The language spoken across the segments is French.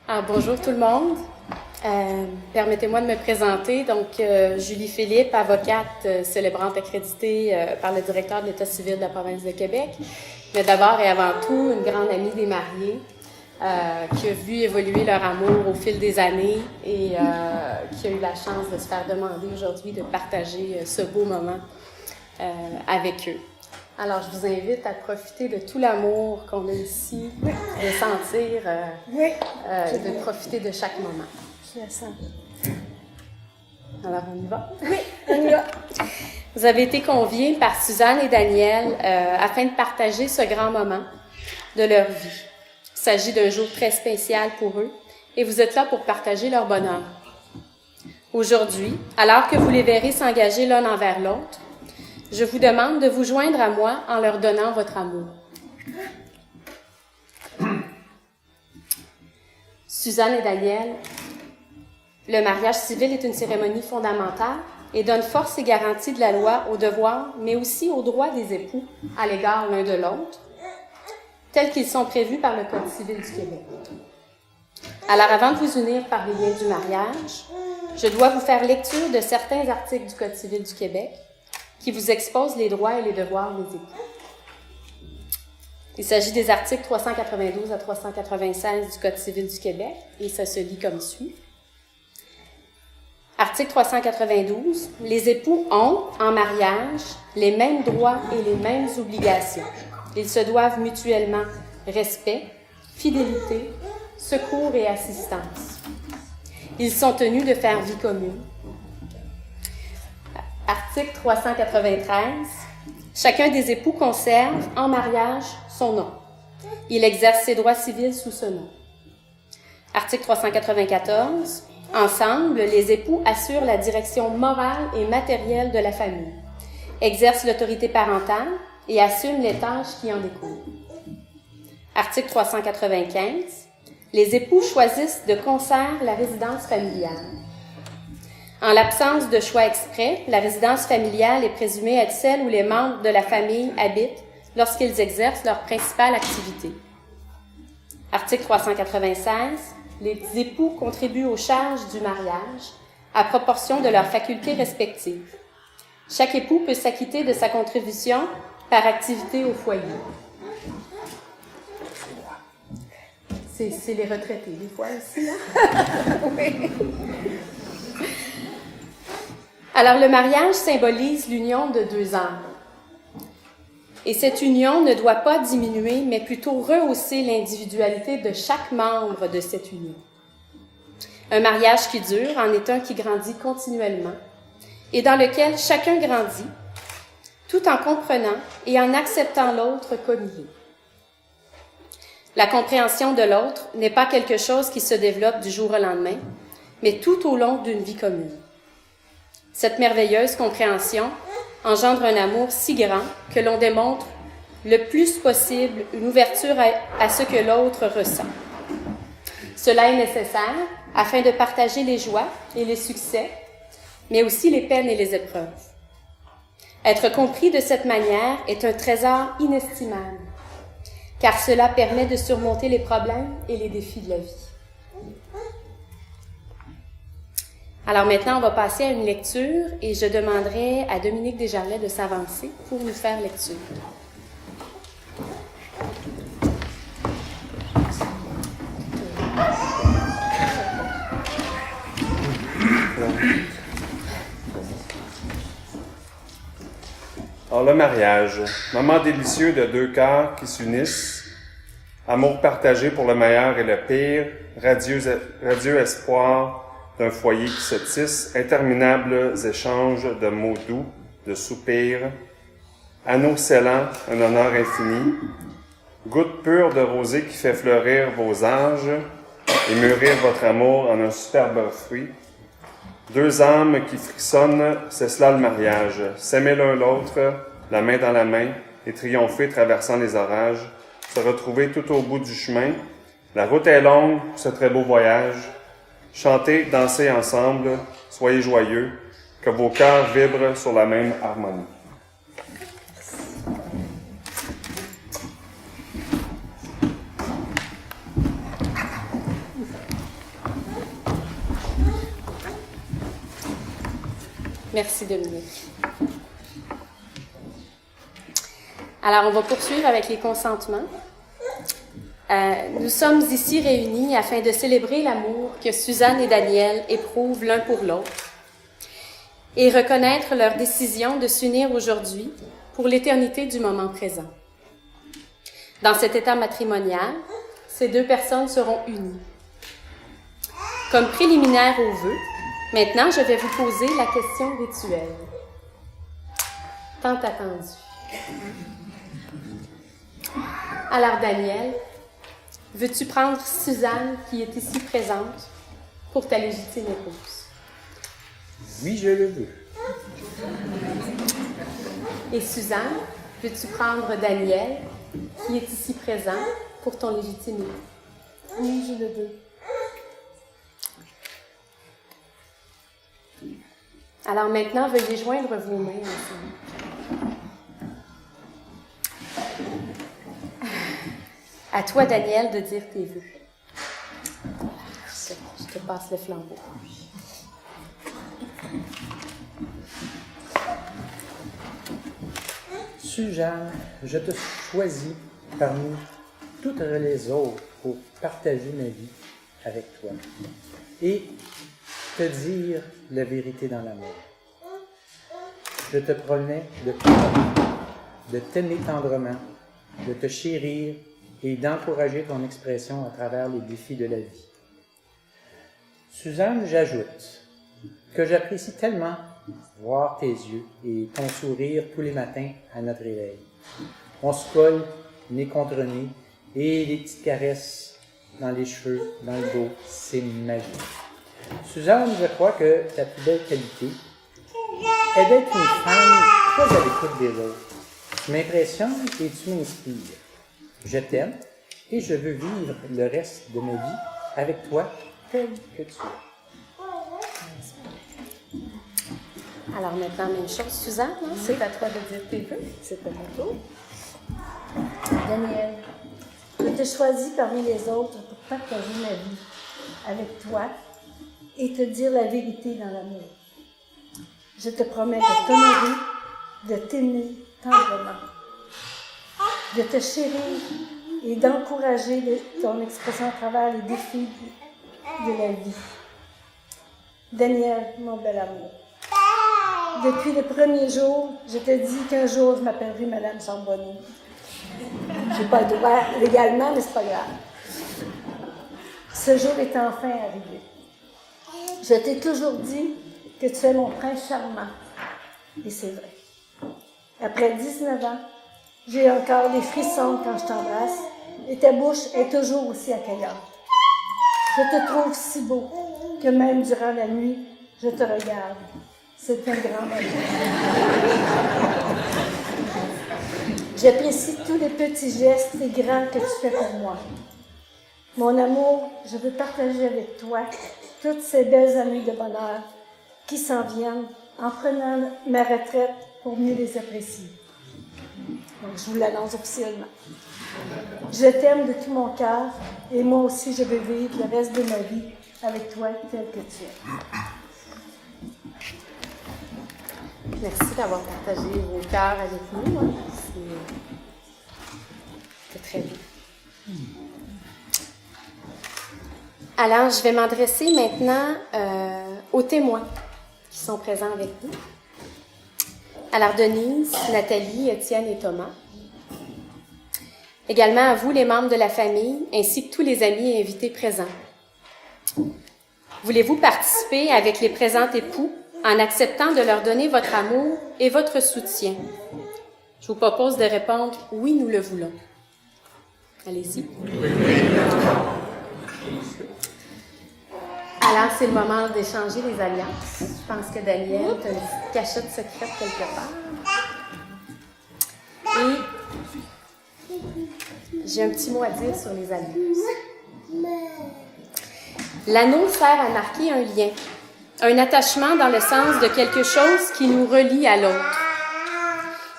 Alors, bonjour tout le monde. Permettez-moi de me présenter. Donc, Julie Philippe, avocate célébrante accréditée par le directeur de l'État civil de la province de Québec, mais d'abord et avant tout, une grande amie des mariés qui a vu évoluer leur amour au fil des années et qui a eu la chance de se faire demander aujourd'hui de partager ce beau moment avec eux. Alors, je vous invite à profiter de tout l'amour qu'on a ici, de sentir, de profiter de chaque moment. Je la sens. Alors, on y va? Oui, on y va. Vous avez été conviés par Suzanne et Daniel afin de partager ce grand moment de leur vie. Il s'agit d'un jour très spécial pour eux et vous êtes là pour partager leur bonheur. Aujourd'hui, alors que vous les verrez s'engager l'un envers l'autre, je vous demande de vous joindre à moi en leur donnant votre amour. Suzanne et Daniel, le mariage civil est une cérémonie fondamentale et donne force et garantie de la loi aux devoirs, mais aussi aux droits des époux à l'égard l'un de l'autre, tels qu'ils sont prévus par le Code civil du Québec. Alors, avant de vous unir par les liens du mariage, je dois vous faire lecture de certains articles du Code civil du Québec qui vous exposent les droits et les devoirs des époux. Il s'agit des articles 392 à 396 du Code civil du Québec, et ça se lit comme suit. Article 392. Les époux ont, en mariage, les mêmes droits et les mêmes obligations. Ils se doivent mutuellement respect, fidélité, secours et assistance. Ils sont tenus de faire vie commune. Article 393. Chacun des époux conserve, en mariage, son nom. Il exerce ses droits civils sous ce nom. Article 394. Ensemble, les époux assurent la direction morale et matérielle de la famille, exercent l'autorité parentale et assument les tâches qui en découlent. Article 395. Les époux choisissent de concert la résidence familiale. En l'absence de choix exprès, la résidence familiale est présumée être celle où les membres de la famille habitent lorsqu'ils exercent leur principale activité. Article 396. Les époux contribuent aux charges du mariage à proportion de leurs facultés respectives. Chaque époux peut s'acquitter de sa contribution par activité au foyer. C'est les retraités, des fois aussi, hein? Oui. Alors, le mariage symbolise l'union de deux âmes. Et cette union ne doit pas diminuer, mais plutôt rehausser l'individualité de chaque membre de cette union. Un mariage qui dure en est un qui grandit continuellement et dans lequel chacun grandit, tout en comprenant et en acceptant l'autre comme il est. La compréhension de l'autre n'est pas quelque chose qui se développe du jour au lendemain, mais tout au long d'une vie commune. Cette merveilleuse compréhension engendre un amour si grand que l'on démontre le plus possible une ouverture à ce que l'autre ressent. Cela est nécessaire afin de partager les joies et les succès, mais aussi les peines et les épreuves. Être compris de cette manière est un trésor inestimable, car cela permet de surmonter les problèmes et les défis de la vie. Alors maintenant, on va passer à une lecture et je demanderai à Dominique Desjarlais de s'avancer pour nous faire lecture. Alors, le mariage, moment délicieux de deux cœurs qui s'unissent, amour partagé pour le meilleur et le pire, radieux espoir d'un foyer qui se tisse, interminables échanges de mots doux, de soupirs, anneaux scellants, un honneur infini, goutte pure de rosée qui fait fleurir vos anges et mûrir votre amour en un superbe fruit. Deux âmes qui frictionnent, c'est cela le mariage, s'aimer l'un l'autre, la main dans la main, et triompher traversant les orages, se retrouver tout au bout du chemin. La route est longue, ce très beau voyage. Chantez, dansez ensemble, soyez joyeux, que vos cœurs vibrent sur la même harmonie. Merci, Dominique. Alors, on va poursuivre avec les consentements. Nous sommes ici réunis afin de célébrer l'amour que Suzanne et Daniel éprouvent l'un pour l'autre et reconnaître leur décision de s'unir aujourd'hui pour l'éternité du moment présent. Dans cet état matrimonial, ces deux personnes seront unies. Comme préliminaire au vœu, maintenant je vais vous poser la question rituelle. Tant attendue. Alors Daniel, veux-tu prendre Suzanne qui est ici présente pour ta légitime épouse? Oui, je le veux. Et Suzanne, veux-tu prendre Daniel qui est ici présent pour ton légitime époux? Oui, je le veux. Alors maintenant, veuillez joindre vos mains ensemble. À toi, Daniel, de dire tes vœux. Je te passe le flambeau. Suzanne, je te choisis parmi toutes les autres pour partager ma vie avec toi et te dire la vérité dans l'amour. Je te promets de t'aimer tendrement, de te chérir et d'encourager ton expression à travers les défis de la vie. Suzanne, j'ajoute que j'apprécie tellement voir tes yeux et ton sourire tous les matins à notre réveil. On se colle nez contre nez et les petites caresses dans les cheveux, dans le dos, c'est magique. Suzanne, je crois que ta plus belle qualité est d'être une femme très à l'écoute des autres. Tu m'impressionnes et tu m'inspires. Je t'aime et je veux vivre le reste de ma vie avec toi tel que tu es. Alors maintenant, même chose, Suzanne, hein? C'est à toi de dire tes vœux. C'est à mon tour. Daniel, je te choisis parmi les autres pour partager ma vie avec toi et te dire la vérité dans l'amour. Je te promets de t'honorer, de t'aimer tendrement, de te chérir et d'encourager ton expression à travers les défis de la vie. Daniel, mon bel amour, depuis le premier jour, je te dis qu'un jour, je m'appellerai Madame Chambonneau. Je n'ai pas le droit légalement, mais c'est pas grave. Ce jour est enfin arrivé. Je t'ai toujours dit que tu es mon prince charmant. Et c'est vrai. Après 19 ans, j'ai encore des frissons quand je t'embrasse et ta bouche est toujours aussi accueillante. Je te trouve si beau que même durant la nuit, je te regarde. C'est un grand bonheur. J'apprécie tous les petits gestes et grands que tu fais pour moi. Mon amour, je veux partager avec toi toutes ces belles années de bonheur qui s'en viennent en prenant ma retraite pour mieux les apprécier. Donc, je vous l'annonce officiellement. Je t'aime de tout mon cœur et moi aussi, je veux vivre le reste de ma vie avec toi tel que tu es. Merci d'avoir partagé vos cœurs avec nous. Hein. C'est très bien. Alors, je vais m'adresser maintenant aux témoins qui sont présents avec nous. Alors, Denise, Nathalie, Étienne et Thomas. Également à vous, les membres de la famille, ainsi que tous les amis et invités présents. Voulez-vous participer avec les présents époux en acceptant de leur donner votre amour et votre soutien? Je vous propose de répondre « Oui, nous le voulons ». Allez-y. Alors, c'est le moment d'échanger les alliances. Je pense que Daniel, tu as une petite cachette secrète quelque part. Et j'ai un petit mot à dire sur les alliances. L'anneau sert à marquer un lien, un attachement dans le sens de quelque chose qui nous relie à l'autre.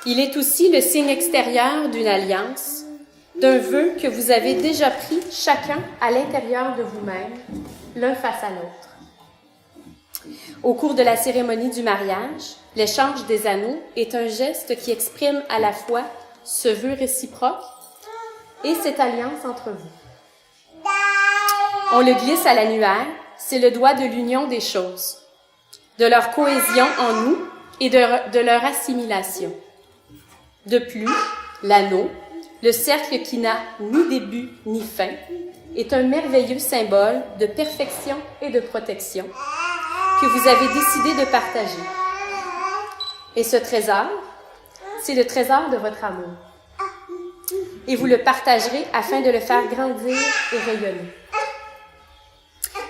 Il est aussi le signe extérieur d'une alliance, d'un vœu que vous avez déjà pris chacun à l'intérieur de vous-même, l'un face à l'autre. Au cours de la cérémonie du mariage, l'échange des anneaux est un geste qui exprime à la fois ce vœu réciproque et cette alliance entre vous. On le glisse à l'annulaire, c'est le doigt de l'union des choses, de leur cohésion en nous et de leur assimilation. De plus, l'anneau, le cercle qui n'a ni début ni fin, est un merveilleux symbole de perfection et de protection que vous avez décidé de partager. Et ce trésor, c'est le trésor de votre amour. Et vous le partagerez afin de le faire grandir et rayonner.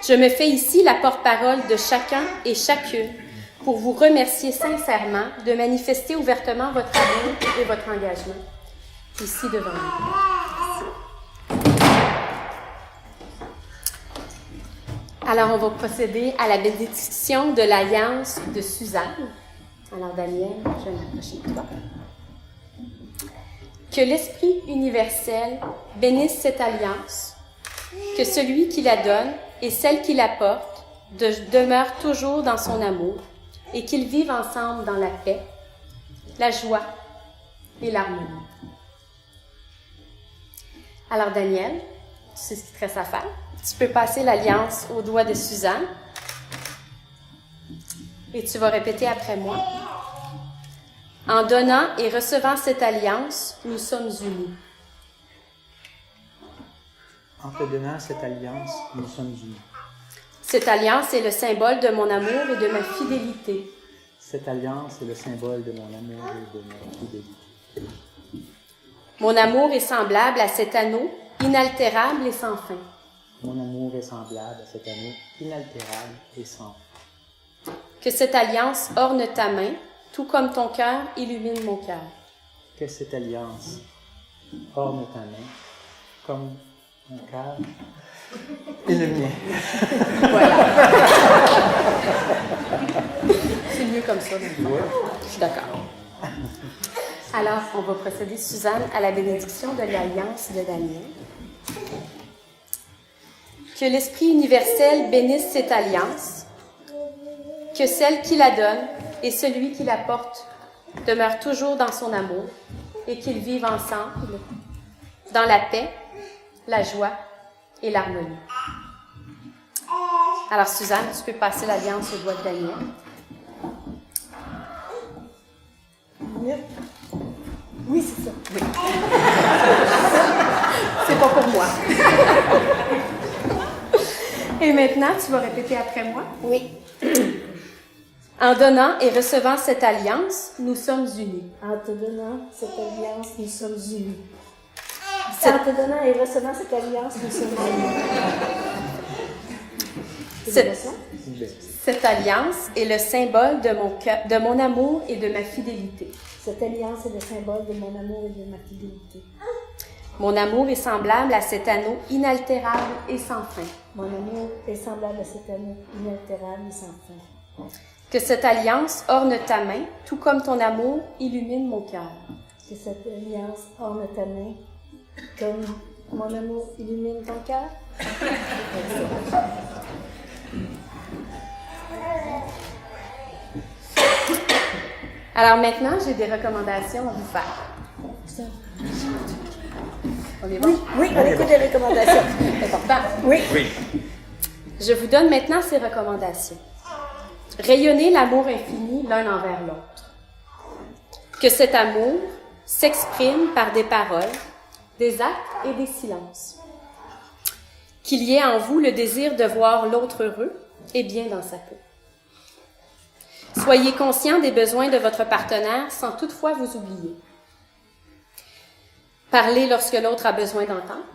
Je me fais ici la porte-parole de chacun et chacune pour vous remercier sincèrement de manifester ouvertement votre amour et votre engagement ici devant nous. Alors, on va procéder à la bénédiction de l'alliance de Suzanne. Alors, Daniel, je vais m'approcher de toi. Que l'Esprit universel bénisse cette alliance, que celui qui la donne et celle qui la porte demeurent toujours dans son amour et qu'ils vivent ensemble dans la paix, la joie et l'harmonie. Alors, Daniel, tu sais ce qu'il te reste à faire. Tu peux passer l'alliance au doigt de Suzanne et tu vas répéter après moi. En donnant et recevant cette alliance, nous sommes unis. En te donnant cette alliance, nous sommes unis. Cette alliance est le symbole de mon amour et de ma fidélité. Cette alliance est le symbole de mon amour et de ma fidélité. Mon amour est semblable à cet anneau, inaltérable et sans fin. Mon amour est semblable à cet anneau, inaltérable et sans fin. Que cette alliance orne ta main, tout comme ton cœur illumine mon cœur. Que cette alliance orne ta main, comme mon cœur et le mien. Voilà. C'est mieux comme ça. Donc. Je suis d'accord. Alors, on va procéder, Suzanne, à la bénédiction de l'alliance de Daniel. Que l'Esprit universel bénisse cette alliance, que celle qui la donne et celui qui la porte demeurent toujours dans son amour et qu'ils vivent ensemble dans la paix, la joie et l'harmonie. Alors, Suzanne, tu peux passer l'alliance au doigt de Daniel. Oui, c'est ça. Oui. C'est pas pour moi. Et maintenant, tu vas répéter après moi. Oui. En donnant et recevant cette alliance, nous sommes unis. En te donnant cette alliance, nous sommes unis. En te donnant et recevant cette alliance, nous sommes unis. Cette alliance est le symbole de mon amour et de ma fidélité. Cette alliance est le symbole de mon amour et de ma fidélité. Mon amour est semblable à cet anneau inaltérable et sans fin. Mon amour est semblable à cet anneau inaltérable et sans fin. Que cette alliance orne ta main, tout comme ton amour illumine mon cœur. Que cette alliance orne ta main, comme mon amour illumine ton cœur. Alors maintenant, j'ai des recommandations à vous faire. On est bon? Oui, on écoute les recommandations. C'est important. Oui. Je vous donne maintenant ces recommandations. Rayonnez l'amour infini l'un envers l'autre. Que cet amour s'exprime par des paroles, des actes et des silences. Qu'il y ait en vous le désir de voir l'autre heureux et bien dans sa peau. Soyez conscient des besoins de votre partenaire sans toutefois vous oublier. Parlez lorsque l'autre a besoin d'entendre.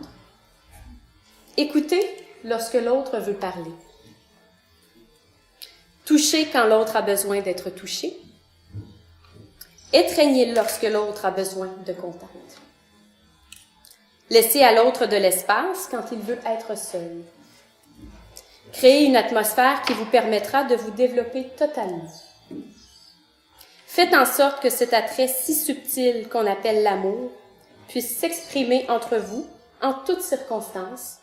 Écoutez lorsque l'autre veut parler. Touchez quand l'autre a besoin d'être touché. Étreignez lorsque l'autre a besoin de contact. Laissez à l'autre de l'espace quand il veut être seul. Créez une atmosphère qui vous permettra de vous développer totalement. Faites en sorte que cet attrait si subtil qu'on appelle l'amour puisse s'exprimer entre vous en toutes circonstances,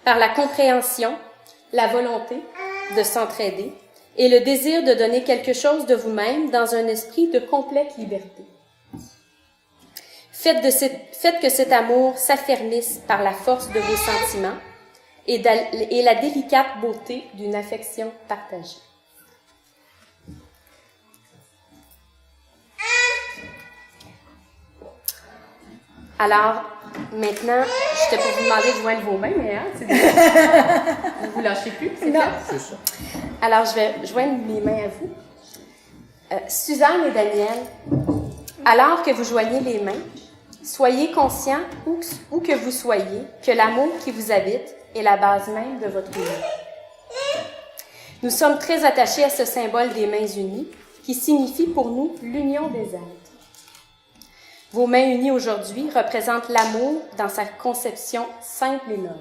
par la compréhension, la volonté de s'entraider et le désir de donner quelque chose de vous-même dans un esprit de complète liberté. Faites que cet amour s'affermisse par la force de vos sentiments et la délicate beauté d'une affection partagée. Alors, maintenant, j'étais pour vous demander de joindre vos mains, mais c'est vous vous lâchez plus, c'est Non. C'est ça. Alors, je vais joindre mes mains à vous. Suzanne et Daniel, alors que vous joignez les mains, soyez conscients, où que vous soyez, que l'amour qui vous habite est la base même de votre union. Nous sommes très attachés à ce symbole des mains unies, qui signifie pour nous l'union des êtres. Vos mains unies aujourd'hui représentent l'amour dans sa conception simple et noble.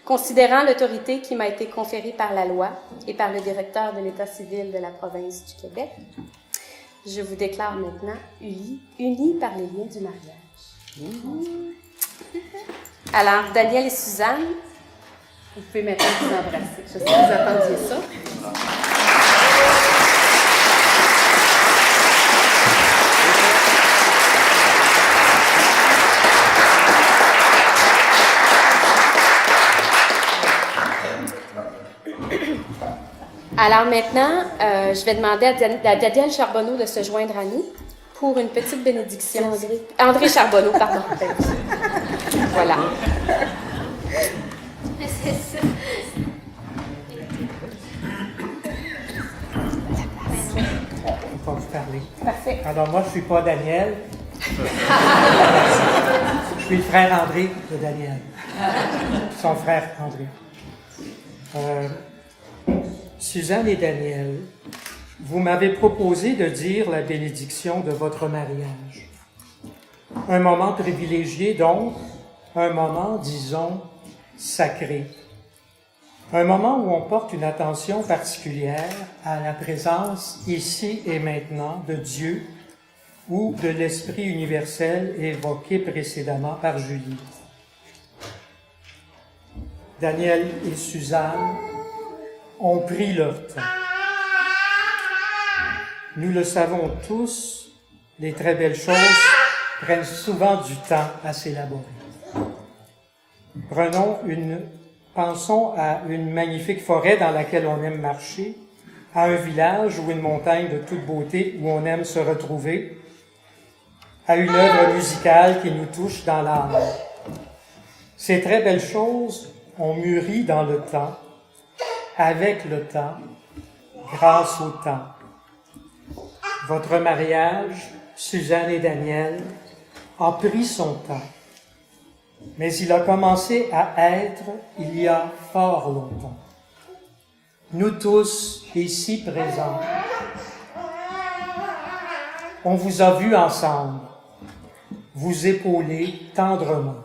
Considérant l'autorité qui m'a été conférée par la loi et par le directeur de l'État civil de la province du Québec, je vous déclare maintenant unis par les liens du mariage. Alors, Daniel et Suzanne, vous pouvez maintenant vous embrasser. Je sais que vous attendiez ça. Alors maintenant, je vais demander à Daniel Charbonneau de se joindre à nous pour une petite bénédiction. André Charbonneau, pardon. Voilà. On va vous parler. Parfait. Alors moi, je ne suis pas Daniel. Je suis le frère André de Daniel. Son frère André. Suzanne et Daniel, vous m'avez proposé de dire la bénédiction de votre mariage. Un moment privilégié donc, un moment, disons, sacré. Un moment où on porte une attention particulière à la présence ici et maintenant de Dieu ou de l'Esprit universel évoqué précédemment par Julie. Daniel et Suzanne ont pris leur temps. Nous le savons tous, les très belles choses prennent souvent du temps à s'élaborer. Pensons à une magnifique forêt dans laquelle on aime marcher, à un village ou une montagne de toute beauté où on aime se retrouver, à une œuvre musicale qui nous touche dans l'âme. Ces très belles choses ont mûri dans le temps, avec le temps, grâce au temps. Votre mariage, Suzanne et Daniel, a pris son temps, mais il a commencé à être il y a fort longtemps. Nous tous, ici présents, on vous a vus ensemble, vous épauler tendrement.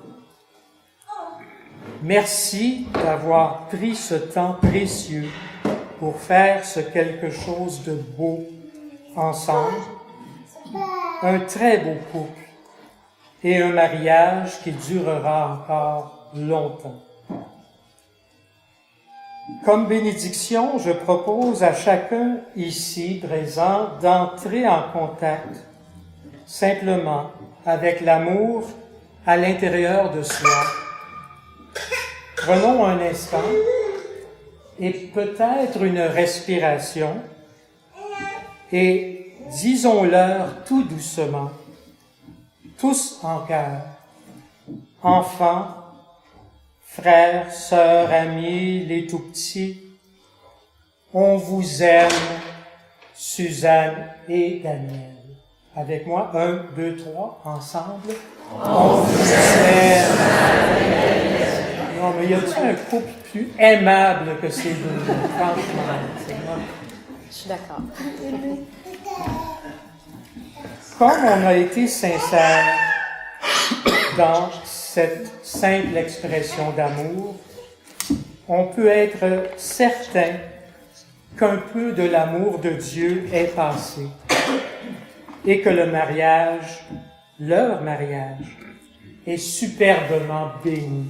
Merci d'avoir pris ce temps précieux pour faire ce quelque chose de beau ensemble, un très beau couple et un mariage qui durera encore longtemps. Comme bénédiction, je propose à chacun ici présent d'entrer en contact simplement avec l'amour à l'intérieur de soi. Prenons un instant et peut-être une respiration et disons-leur tout doucement, tous en cœur, enfants, frères, sœurs, amis, les tout-petits, on vous aime, Suzanne et Daniel. Avec moi, 1, 2, 3, ensemble. On vous aime. Non, mais y a-t-il un couple plus aimable que ces deux? Franchement, c'est moi. Je suis d'accord. Comme on a été sincère dans cette simple expression d'amour, on peut être certain qu'un peu de l'amour de Dieu est passé et que le mariage, leur mariage, est superbement béni.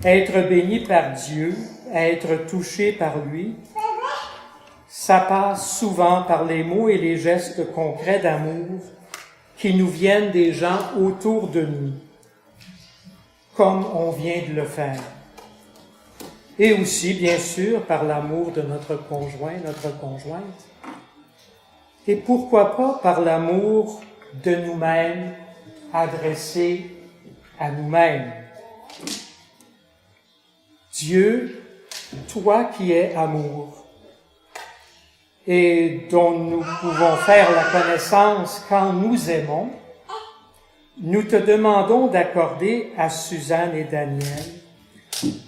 Être béni par Dieu, être touchés par lui, ça passe souvent par les mots et les gestes concrets d'amour qui nous viennent des gens autour de nous, comme on vient de le faire. Et aussi, bien sûr, par l'amour de notre conjoint, notre conjointe. Et pourquoi pas par l'amour de nous-mêmes adressé à nous-mêmes. Dieu, toi qui es amour, et dont nous pouvons faire la connaissance quand nous aimons, nous te demandons d'accorder à Suzanne et Daniel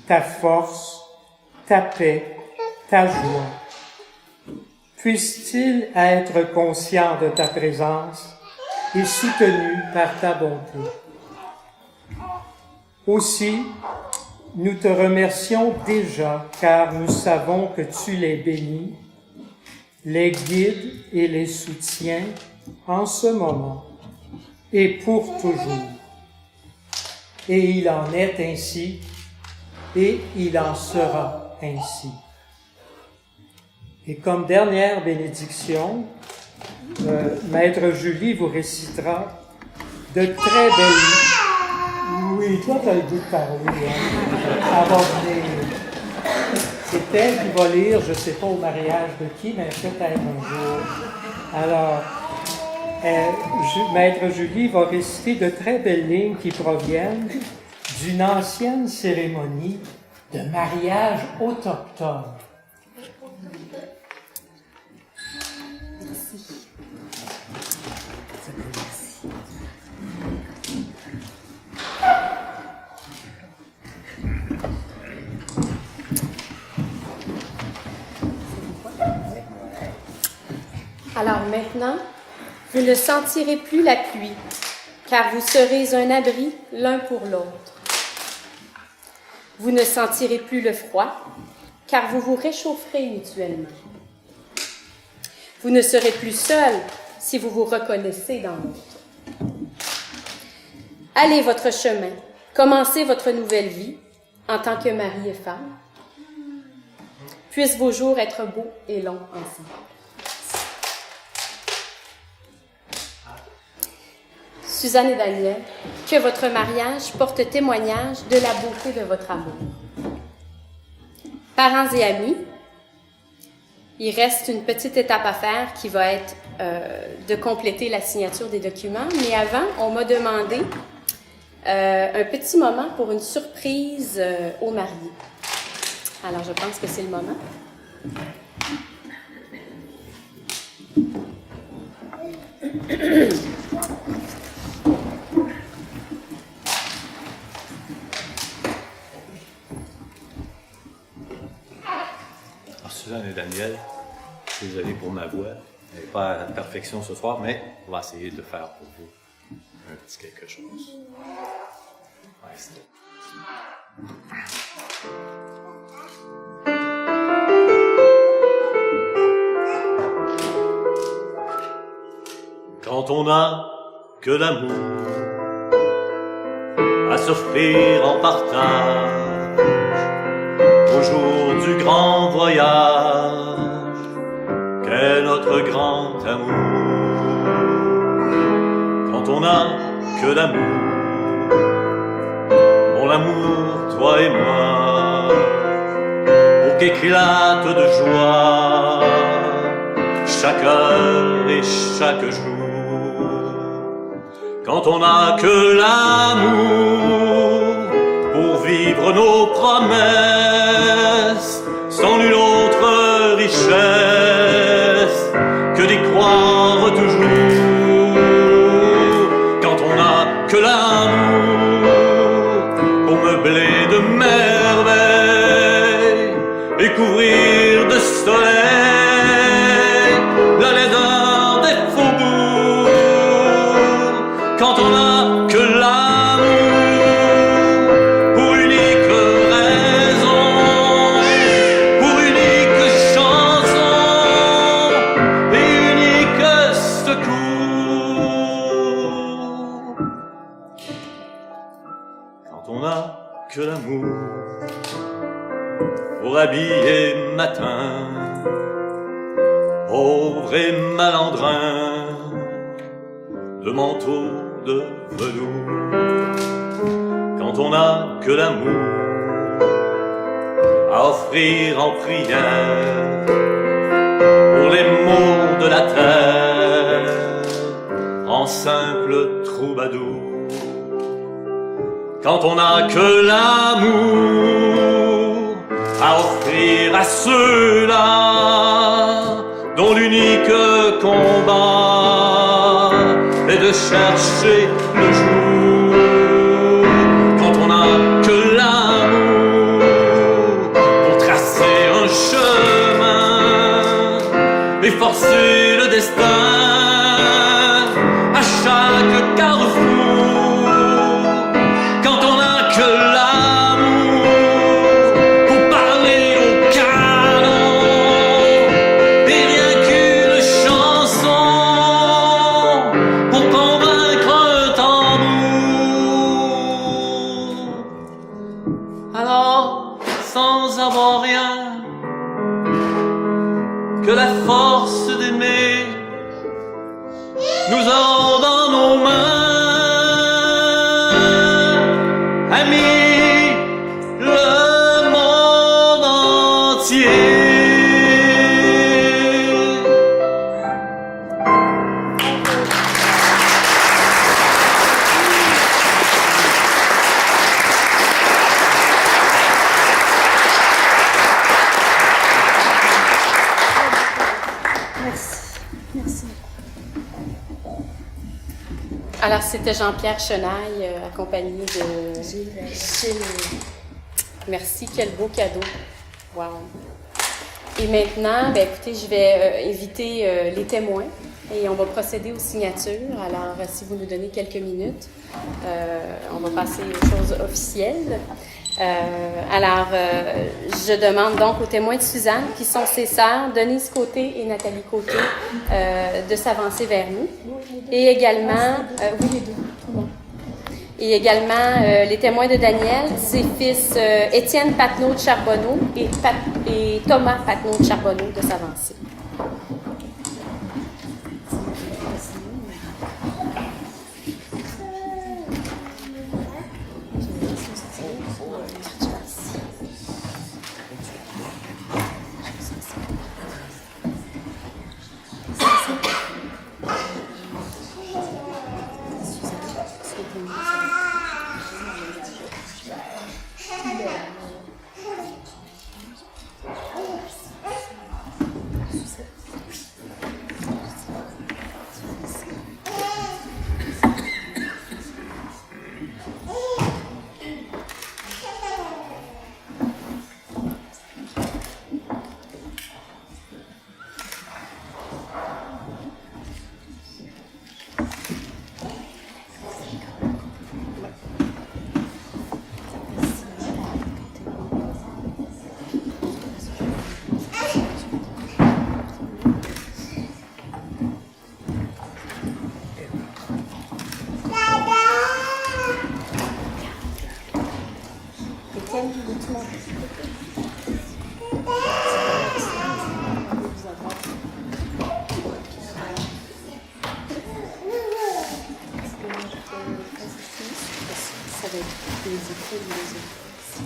ta force, ta paix, ta joie. Puissent-ils être conscients de ta présence et soutenus par ta bonté. Aussi, nous te remercions déjà car nous savons que tu les bénis, les guides et les soutiens en ce moment et pour toujours. Et il en est ainsi et il en sera ainsi. Et comme dernière bénédiction, Maître Julie vous récitera de très belles... Oui, toi, tu as le goût de parler. Hein? Elle va venir. C'est elle qui va lire, je ne sais pas au mariage de qui, mais peut-être un jour. Alors, Maître Julie va réciter de très belles lignes qui proviennent d'une ancienne cérémonie de mariage autochtone. Alors maintenant, vous ne sentirez plus la pluie, car vous serez un abri l'un pour l'autre. Vous ne sentirez plus le froid, car vous vous réchaufferez mutuellement. Vous ne serez plus seul si vous vous reconnaissez dans l'autre. Allez votre chemin, commencez votre nouvelle vie en tant que mari et femme. Puissent vos jours être beaux et longs ensemble. Suzanne et Daniel, que votre mariage porte témoignage de la beauté de votre amour. Parents et amis, il reste une petite étape à faire qui va être de compléter la signature des documents, mais avant, on m'a demandé un petit moment pour une surprise aux mariés. Alors, je pense que c'est le moment. Suzanne et Daniel, désolé pour ma voix, elle n'est pas à la perfection ce soir, mais on va essayer de faire pour vous un petit quelque chose. Ouais, quand on n'a que l'amour à s'offrir en partage, au jour du grand voyage, qu'est notre grand amour. Quand on n'a que l'amour, mon amour, toi et moi, pour qu'éclate de joie chaque heure et chaque jour. Quand on n'a que l'amour pour vivre nos promesses, sans nulle autre richesse que d'y croire toujours. Quand on n'a que l'amour pour meubler de merveilles et couvrir de soleil la laideur des faubourgs. Quand on n'a que l'amour pour unique raison, pour unique chanson et unique secours. Quand on n'a que l'amour pour habiller matin, pauvre et malandrin, de manteau de velours. Quand on n'a que l'amour à offrir en prière pour les maux de la terre, en simple troubadour. Quand on n'a que l'amour à offrir à ceux-là dont l'unique combat est de chercher le jour. Quand on n'a que l'amour pour tracer un chemin et forcer le destin à chaque carrefour. Quand on n'a que l'amour pour parler au canon et rien qu'une chanson pour convaincre un tambour. Alors, sans avoir rien que la force d'aimer, nous aurons dans nos mains, amis, le monde entier. Merci. Alors, c'était Jean-Pierre Chenaille, accompagné de Gilles. Merci, quel beau cadeau. Wow. Et maintenant, écoutez, je vais inviter les témoins et on va procéder aux signatures. Alors, si vous nous donnez quelques minutes, on va passer aux choses officielles. Je demande donc aux témoins de Suzanne, qui sont ses sœurs, Denise Côté et Nathalie Côté, de s'avancer vers nous. Et également, oui, les deux, tout le monde. Et également, les témoins de Daniel, ses fils Étienne Patnaud de Charbonneau et Thomas Patnaud de Charbonneau de s'avancer.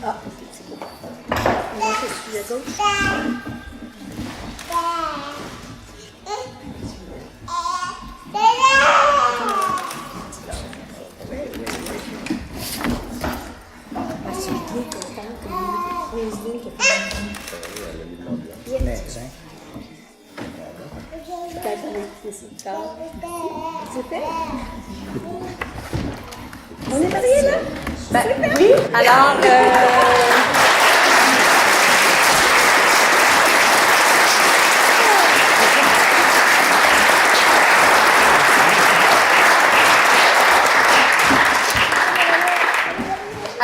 Ah, c'est bon. Là, je suis à gauche. C'est fait? On est mariés là? Oui, alors...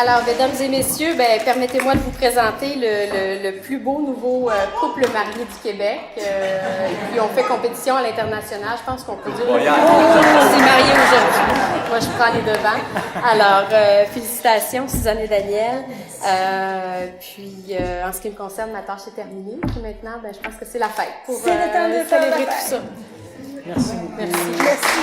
Alors, mesdames et messieurs, permettez-moi de vous présenter le plus beau nouveau couple marié du Québec. Qui ont fait compétition à l'international. Je pense qu'on peut dire qu'ils s'est marié aujourd'hui. Moi, je prends les devants. Alors, félicitations, Suzanne et Daniel. En ce qui me concerne, ma tâche est terminée. Puis maintenant, je pense que c'est la fête pour C'est le temps de faire célébrer la tout ça. Merci beaucoup. Merci. Merci.